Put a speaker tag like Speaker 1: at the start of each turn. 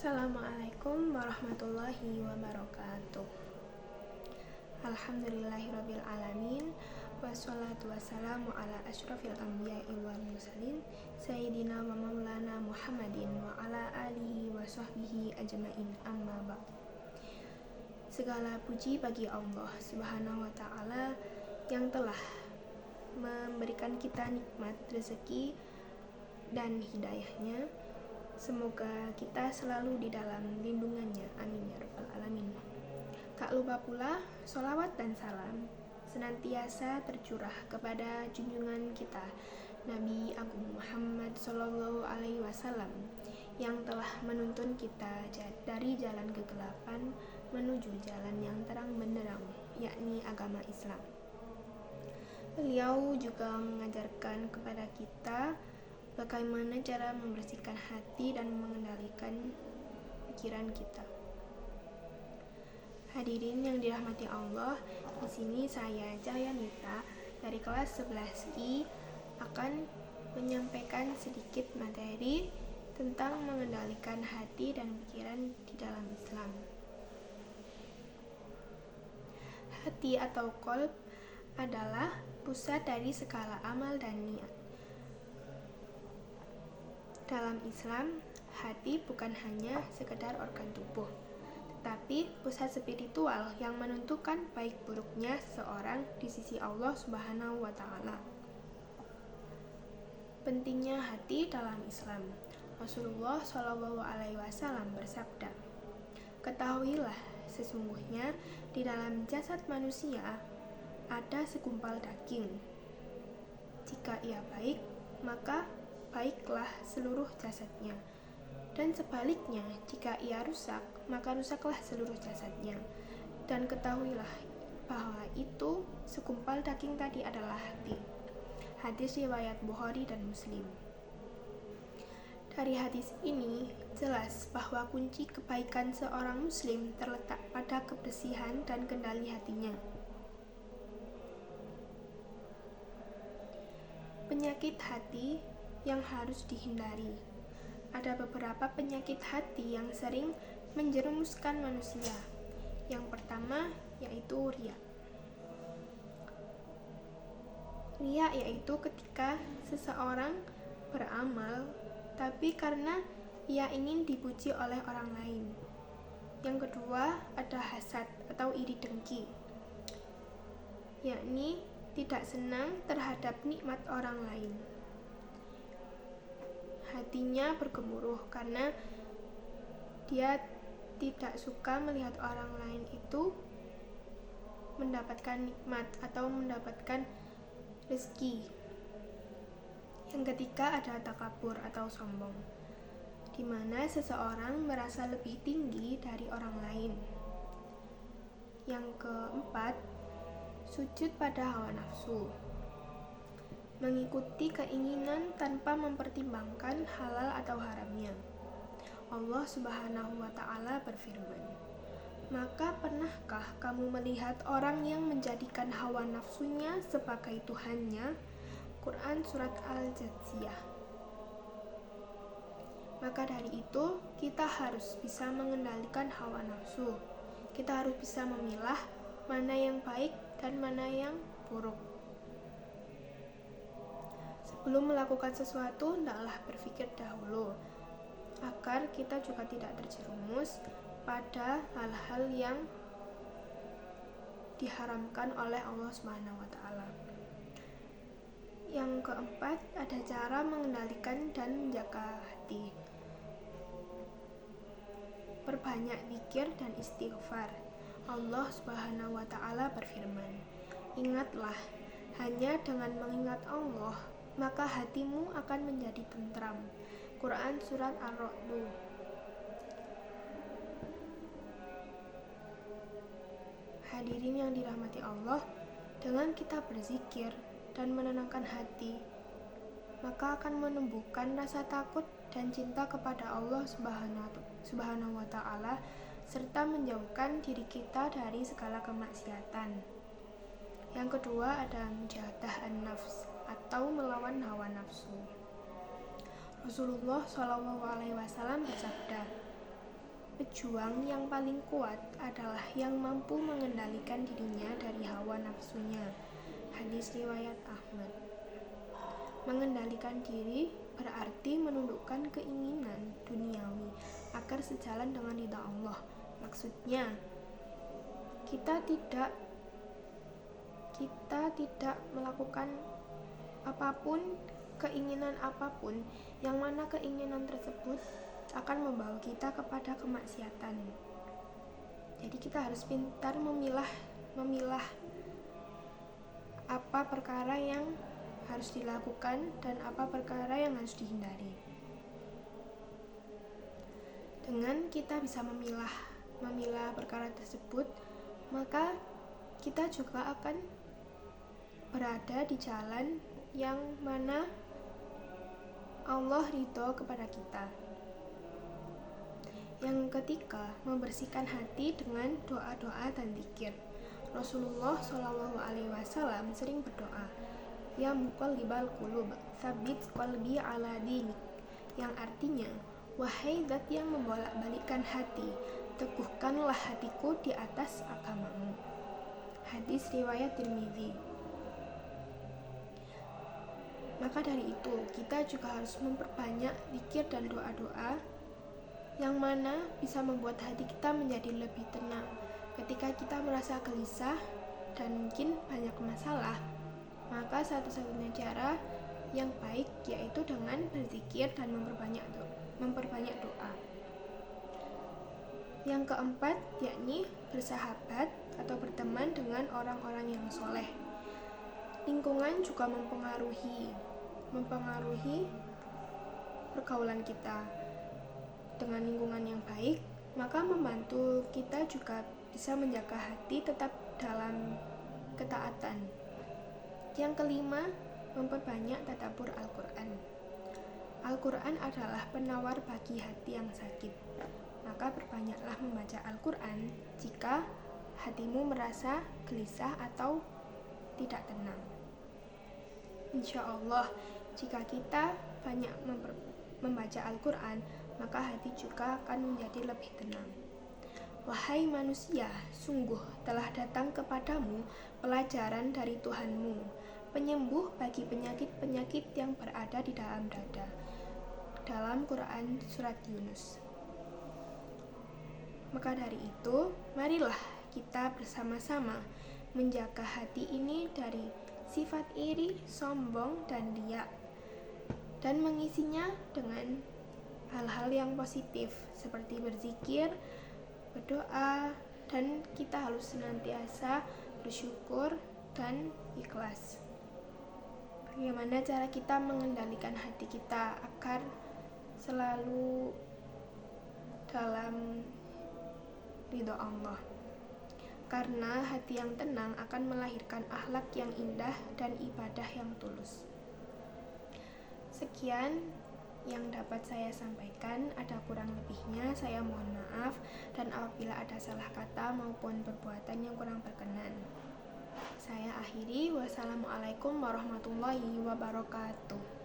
Speaker 1: Assalamualaikum warahmatullahi wabarakatuh. Alhamdulillahirabbil alamin, wassalatu wassalamu ala asyrafil anbiya'i wal mursalin sayyidina wa maulana Muhammadin wa ala alihi wa sahbihi ajmain, amma ba'd. Segala puji bagi Allah Subhanahu wa taala yang telah memberikan kita nikmat rezeki dan hidayahnya. Semoga kita selalu di dalam lindungannya, amin ya rabbal alamin. Tak lupa pula sholawat dan salam senantiasa tercurah kepada junjungan kita Nabi Agung Muhammad Sallallahu Alaihi Wasallam yang telah menuntun kita dari jalan kegelapan menuju jalan yang terang benderang, yakni agama Islam. Beliau juga mengajarkan kepada kita bagaimana cara membersihkan hati dan mengendalikan pikiran kita. Hadirin yang dirahmati Allah, di sini saya Cahayanita dari kelas 11I akan menyampaikan sedikit materi tentang mengendalikan hati dan pikiran di dalam Islam. Hati atau qalb adalah pusat dari segala amal dan niat. Dalam Islam, hati bukan hanya sekedar organ tubuh, tetapi pusat spiritual yang menentukan baik buruknya seseorang di sisi Allah Subhanahu wa taala. Pentingnya hati dalam Islam. Rasulullah Shallallahu alaihi wasallam bersabda, "Ketahuilah sesungguhnya di dalam jasad manusia ada segumpal daging. Jika ia baik, maka baiklah seluruh jasadnya, dan sebaliknya jika ia rusak, maka rusaklah seluruh jasadnya. Dan ketahuilah bahwa itu segumpal daging tadi adalah hati." Hadis riwayat Bukhari dan Muslim. Dari hadis ini jelas bahwa kunci kebaikan seorang muslim terletak pada kebersihan dan kendali hatinya. Penyakit hati yang harus dihindari. Ada beberapa penyakit hati yang sering menjerumuskan manusia. Yang pertama yaitu riya. Riya yaitu ketika seseorang beramal tapi karena ia ingin dipuji oleh orang lain. Yang kedua ada hasad atau iri dengki, yakni tidak senang terhadap nikmat orang lain. Hatinya bergemuruh karena dia tidak suka melihat orang lain itu mendapatkan nikmat atau mendapatkan rezeki. Yang ketiga ada takabur atau sombong, di mana seseorang merasa lebih tinggi dari orang lain. Yang keempat, sujud pada hawa nafsu, mengikuti keinginan tanpa mempertimbangkan halal atau haramnya. Allah Subhanahu wa taala berfirman, "Maka pernahkah kamu melihat orang yang menjadikan hawa nafsunya sebagai Tuhannya?" Quran Surat Al-Jathiyah. Maka dari itu, kita harus bisa mengendalikan hawa nafsu. Kita harus bisa memilah mana yang baik dan mana yang buruk. Sebelum melakukan sesuatu, hendaklah berpikir dahulu agar kita juga tidak terjerumus pada hal-hal yang diharamkan oleh Allah Subhanahu wa taala. Yang keempat, ada cara mengendalikan dan menjaga hati. Perbanyak zikir dan istighfar. Allah Subhanahu wa taala berfirman, "Ingatlah, hanya dengan mengingat Allah maka hatimu akan menjadi tentram." Quran Surat Ar-Ra'd. Hadirin yang dirahmati Allah, dengan kita berzikir dan menenangkan hati, maka akan menumbuhkan rasa takut dan cinta kepada Allah Subhanahu wa taala serta menjauhkan diri kita dari segala kemaksiatan. Yang kedua ada mujahadah an-nafs atau melawan hawa nafsu. Rasulullah SAW bersabda, Pejuang yang paling kuat adalah yang mampu mengendalikan dirinya dari hawa nafsunya. Hadis riwayat Ahmad. Mengendalikan diri berarti menundukkan keinginan duniawi agar sejalan dengan ridha Allah. Maksudnya, kita tidak melakukan apapun, keinginan apapun, yang mana keinginan tersebut akan membawa kita kepada kemaksiatan. Jadi kita harus pintar memilah apa perkara yang harus dilakukan dan apa perkara yang harus dihindari. Dengan kita bisa memilah perkara tersebut, maka kita juga akan berada di jalan yang mana Allah ridho kepada kita. Yang ketiga, membersihkan hati dengan doa-doa dan zikir. Rasulullah SAW sering berdoa, "Ya muqallibal qulub, tsabbit qalbi ala dinik," yang artinya, "Wahai zat yang membolak-balikkan hati, teguhkanlah hatiku di atas agamamu." Hadis riwayat Tirmidzi. Maka dari itu, kita juga harus memperbanyak zikir dan doa-doa yang mana bisa membuat hati kita menjadi lebih tenang. Ketika kita merasa gelisah dan mungkin banyak masalah, maka satu-satunya cara yang baik yaitu dengan berzikir dan memperbanyak doa. Yang keempat, yakni bersahabat atau berteman dengan orang-orang yang soleh. Lingkungan juga mempengaruhi pergaulan kita. Dengan lingkungan yang baik, maka membantu kita juga bisa menjaga hati tetap dalam ketaatan. Yang kelima, memperbanyak tadabbur Al-Quran. Al-Quran adalah penawar bagi hati yang sakit. Maka perbanyaklah membaca Al-Quran jika hatimu merasa gelisah atau tidak tenang. Insya Allah, jika kita banyak membaca Al-Quran, maka hati juga akan menjadi lebih tenang. Wahai manusia, sungguh telah datang kepadamu pelajaran dari Tuhanmu, penyembuh bagi penyakit-penyakit yang berada di dalam dada. Dalam Quran Surat Yunus. Maka dari itu, marilah kita bersama-sama menjaga hati ini dari sifat iri, sombong, dan riya, dan mengisinya dengan hal-hal yang positif seperti berzikir, berdoa, dan kita harus senantiasa bersyukur dan ikhlas. Bagaimana cara kita mengendalikan hati kita agar selalu dalam ridho Allah? Karena hati yang tenang akan melahirkan akhlak yang indah dan ibadah yang tulus. Sekian yang dapat saya sampaikan, ada kurang lebihnya saya mohon maaf, dan apabila ada salah kata maupun perbuatan yang kurang berkenan, saya akhiri. Wassalamualaikum warahmatullahi wabarakatuh.